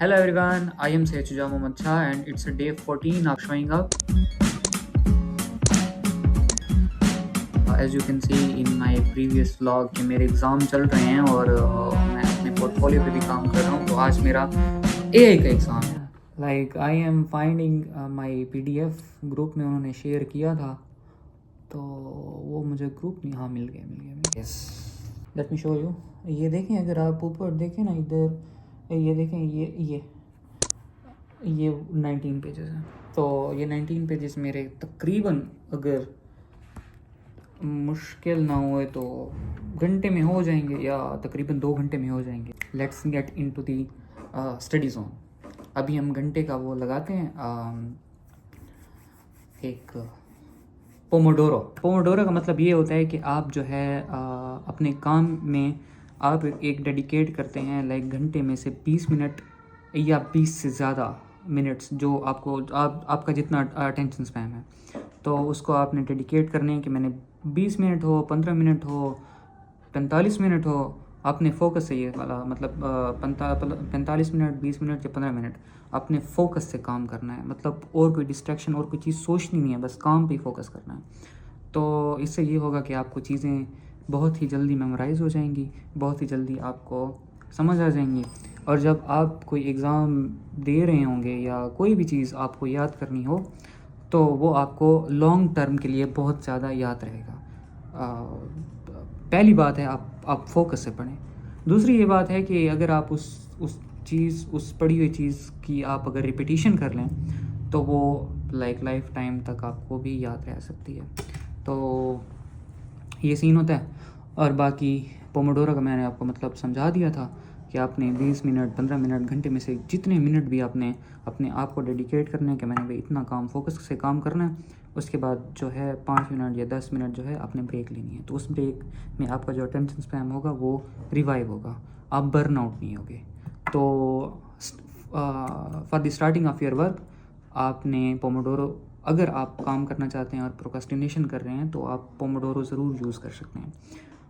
Hello everyone, I am Syed Shujaa Mohammad Shah and it's a day 14 of showing up. As you can see in my previous vlog कि मेरे exam चल रहे हैं और मैं अपने पोर्टफोलियो पे भी काम कर रहा हूँ। तो आज मेरा AI का एग्ज़ाम है। Like I am finding my PDF group में उन्होंने शेयर किया था, तो वो मुझे ग्रुप नहीं, हाँ मिल गया। Yes, let me show you. ये देखें, अगर आप ऊपर देखें ना, इधर ये देखें, ये 19 पेजेस हैं। तो ये 19 पेजेस मेरे तकरीबन, अगर मुश्किल ना हुए तो घंटे में हो जाएंगे या तकरीबन 2 घंटे में हो जाएंगे। Let's get into the study zone. अभी हम घंटे का वो लगाते हैं, एक पोमोडोरो का मतलब ये होता है कि आप जो है अपने काम में आप एक डेडिकेट करते हैं, लाइक घंटे में से 20 मिनट या 20 से ज़्यादा मिनट्स, जो आपका जितना अटेंशन स्पैन है, तो उसको आपने डेडिकेट करने हैं कि मैंने 20 मिनट हो, 15 मिनट हो, 45 मिनट हो, अपने फोकस से, ये वाला मतलब 45 मिनट, 20 मिनट या 15 मिनट अपने फोकस से काम करना है। मतलब और कोई डिस्ट्रैक्शन और कोई चीज़ सोचनी नहीं है, बस काम पे ही फोकस करना है। तो इससे ये होगा कि आपको चीज़ें बहुत ही जल्दी मेमोराइज़ हो जाएंगी, बहुत ही जल्दी आपको समझ आ जाएंगी। और जब आप कोई एग्ज़ाम दे रहे होंगे या कोई भी चीज़ आपको याद करनी हो, तो वो आपको लॉन्ग टर्म के लिए बहुत ज़्यादा याद रहेगा। पहली बात है, आप फोकस से पढ़ें। दूसरी ये बात है कि अगर आप उस पढ़ी हुई चीज़ की आप अगर रिपीटिशन कर लें, तो वो लाइफ टाइम तक आपको भी याद रह सकती है। तो ये सीन होता है। और बाकी पोमोडोरो का मैंने आपको मतलब समझा दिया था कि आपने 20 मिनट, 15 मिनट, घंटे में से जितने मिनट भी आपने अपने आप को डेडिकेट करना है कि मैंने भाई इतना काम फोकस से काम करना है। उसके बाद जो है 5 मिनट या 10 मिनट जो है आपने ब्रेक लेनी है। तो उस ब्रेक में आपका जो अटेंशन स्पैन होगा वो रिवाइव होगा, आप बर्न आउट नहीं होगे। तो for the starting of your work आपने पोमोडोरो, अगर आप काम करना चाहते हैं और प्रोक्रास्टिनेशन कर रहे हैं, तो आप पोमोडोरो ज़रूर यूज़ कर सकते हैं।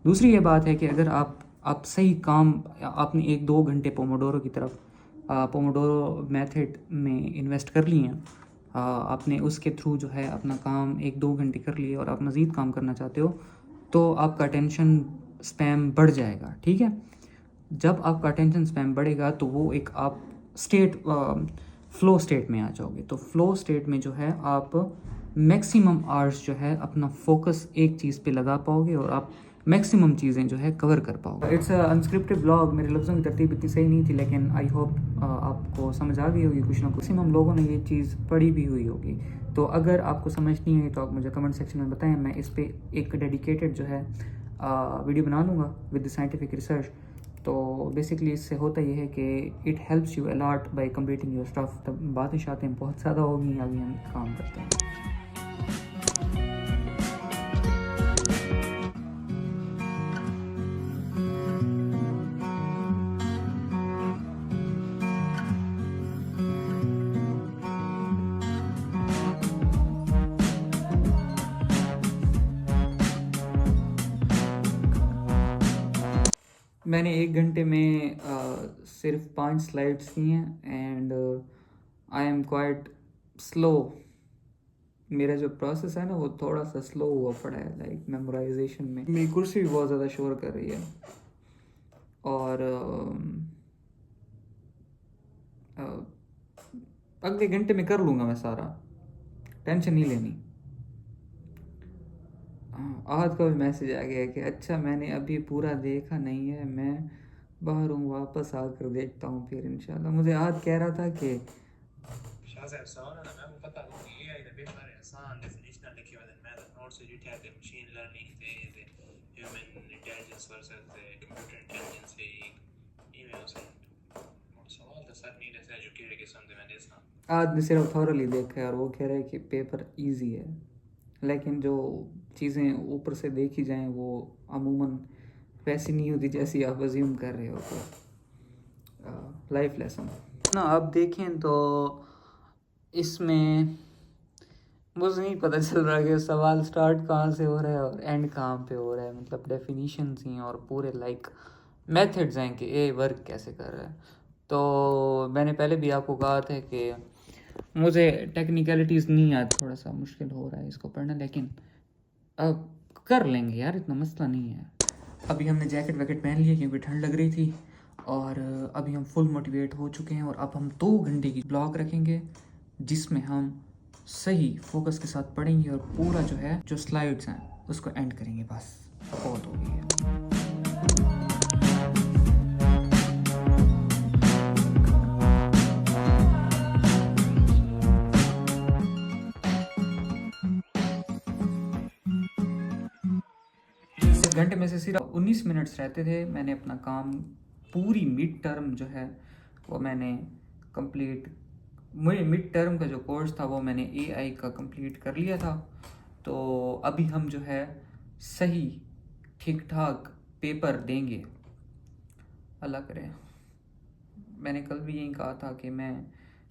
दूसरी ये बात है कि अगर आप सही काम, आपने 1-2 घंटे पोमोडोरो की तरफ, पोमोडोरो मेथड में इन्वेस्ट कर लिए हैं, आपने उसके थ्रू जो है अपना काम 1-2 घंटे कर लिए और आप मज़ीद काम करना चाहते हो, तो आपका अटेंशन स्पैम बढ़ जाएगा। ठीक है, जब आपका अटेंशन स्पैम बढ़ेगा तो वो एक आप फ़्लो स्टेट में आ जाओगे। तो फ़्लो स्टेट में जो है आप मैक्सिमम आवर्स जो है अपना फोकस एक चीज़ पे लगा पाओगे और आप मैक्सिमम चीज़ें जो है कवर कर पाओगे। इट्स अनस्क्रिप्टेड ब्लॉग, मेरे लफ्ज़ों की तरतीब इतनी सही नहीं थी, लेकिन आई होप आपको समझ आ गई होगी कुछ ना कुछ। मैक्सिमम लोगों ने ये चीज़ पढ़ी भी हुई होगी। तो अगर आपको समझ नहीं आई तो आप मुझे कमेंट सेक्शन में बताएं, मैं इस पर एक डेडिकेटेड जो है वीडियो बना लूँगा विद साइंटिफिक रिसर्च। तो बेसिकली इससे होता ये है कि it helps you a lot bye completing your stuff. तब बातें शातें बहुत ज़्यादा होगी, अभी हम काम करते हैं। मैंने 1 घंटे में सिर्फ 5 स्लाइड्स की हैं and I am quite slow. मेरा जो प्रोसेस है ना वो थोड़ा सा स्लो हुआ पड़ा है, लाइक मेमोराइजेशन में। मेरी कुर्सी भी बहुत ज़्यादा शोर कर रही है और अगले घंटे में कर लूँगा मैं सारा, टेंशन नहीं लेनी। आहद का भी मैसेज आ गया कि अच्छा मैंने अभी पूरा देखा नहीं है, मैं बाहर हूँ, वापस आकर देखता हूँ फिर इंशाल्लाह। मुझे आहद कह रहा था कि आज ने सिर्फ थॉरली देखा है और वो कह रहा है कि पेपर इजी है, लेकिन जो चीज़ें ऊपर से देखी जाएं वो अमूमन वैसी नहीं होती जैसी आप अज्यूम कर रहे हो। तो लाइफ लेसन ना आप देखें तो इसमें मुझे नहीं पता चल रहा कि सवाल स्टार्ट कहाँ से हो रहा है और एंड कहाँ पे हो रहा है। मतलब डेफिनीशंस ही और पूरे लाइक मेथड्स हैं कि ये वर्क कैसे कर रहा है। तो मैंने पहले भी आपको कहा था कि मुझे टेक्निकलिटीज़ नहीं आती, थोड़ा सा मुश्किल हो रहा है इसको पढ़ना, लेकिन अब कर लेंगे यार, इतना मसला नहीं है। अभी हमने जैकेट वैकेट पहन लिया क्योंकि ठंड लग रही थी, और अभी हम फुल मोटिवेट हो चुके हैं, और अब हम 2 घंटे की ब्लॉग रखेंगे जिसमें हम सही फोकस के साथ पढ़ेंगे और पूरा जो है जो स्लाइड्स हैं उसको एंड करेंगे। बस बहुत हो गई है। इस घंटे में से सिर्फ 19 मिनट्स रहते थे। मैंने अपना काम पूरी मिड टर्म जो है वो मैंने कंप्लीट, मेरे मिड टर्म का जो कोर्स था वो मैंने एआई का कंप्लीट कर लिया था। तो अभी हम जो है सही ठीक ठाक पेपर देंगे, अल्लाह करे। मैंने कल भी यही कहा था कि मैं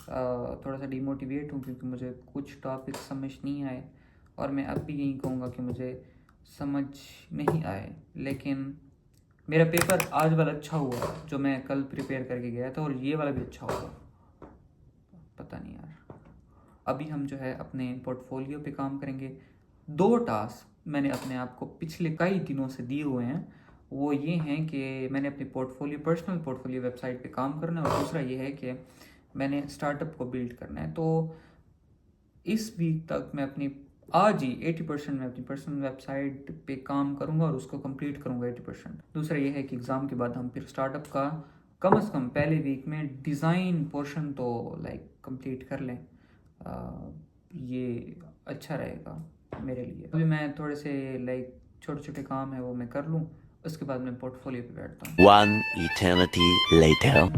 थोड़ा सा डिमोटिवेट हूँ क्योंकि मुझे कुछ टॉपिक समझ नहीं आए, और मैं अब भी यही कहूँगा कि मुझे समझ नहीं आए, लेकिन मेरा पेपर आज वाला अच्छा हुआ जो मैं कल प्रिपेयर करके गया था, और ये वाला भी अच्छा हुआ। पता नहीं यार। अभी हम जो है अपने पोर्टफोलियो पे काम करेंगे। 2 टास्क मैंने अपने आप को पिछले कई दिनों से दिए हुए हैं, वो ये हैं कि मैंने अपनी पोर्टफोलियो, पर्सनल पोर्टफोलियो वेबसाइट पे काम करना है, और दूसरा ये है कि मैंने स्टार्टअप को बिल्ड करना है। तो इस वीक तक मैं अपनी, आज ही 80% मैं अपनी पर्सनल वेबसाइट पे काम करूँगा और उसको कंप्लीट करूँगा 80%। दूसरा ये है कि एग्ज़ाम के बाद हम फिर स्टार्टअप का कम से कम पहले वीक में डिज़ाइन पोर्शन तो लाइक कंप्लीट कर लें। ये अच्छा रहेगा मेरे लिए। अभी मैं थोड़े से लाइक छोटे छोटे काम है वो मैं कर लूँ, उसके बाद मैं पोर्टफोलियो पे बैठता हूँ। One eternity later.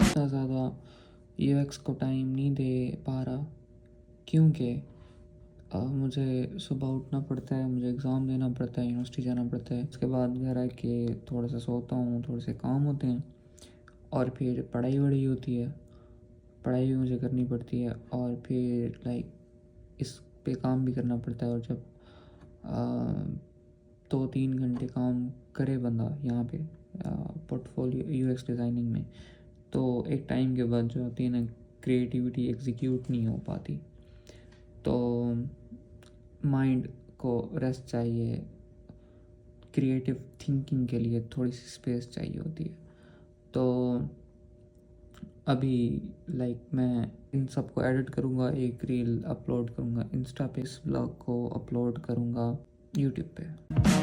इतना ज़्यादा यूएक्स को टाइम नहीं दे पा रहा क्योंकि मुझे सुबह उठना पड़ता है, मुझे एग्ज़ाम देना पड़ता है, यूनिवर्सिटी जाना पड़ता है, उसके बाद घर आके थोड़ा सा सोता हूँ, थोड़े से काम होते हैं, और फिर पढ़ाई वढ़ाई होती है, पढ़ाई भी मुझे करनी पड़ती है, और फिर लाइक इस पे काम भी करना पड़ता है। और जब 2-3 घंटे काम करे बंदा यहाँ पे पोर्टफोलियो यूएक्स डिज़ाइनिंग में, तो एक टाइम के बाद जो होती है ना, क्रिएटिविटी एग्जीक्यूट नहीं हो पाती। तो माइंड को रेस्ट चाहिए, क्रिएटिव थिंकिंग के लिए थोड़ी सी स्पेस चाहिए होती है। तो अभी लाइक मैं इन सब को एडिट करूँगा, एक रील अपलोड करूँगा इंस्टा पे, इस ब्लॉग को अपलोड करूँगा यूट्यूब पे।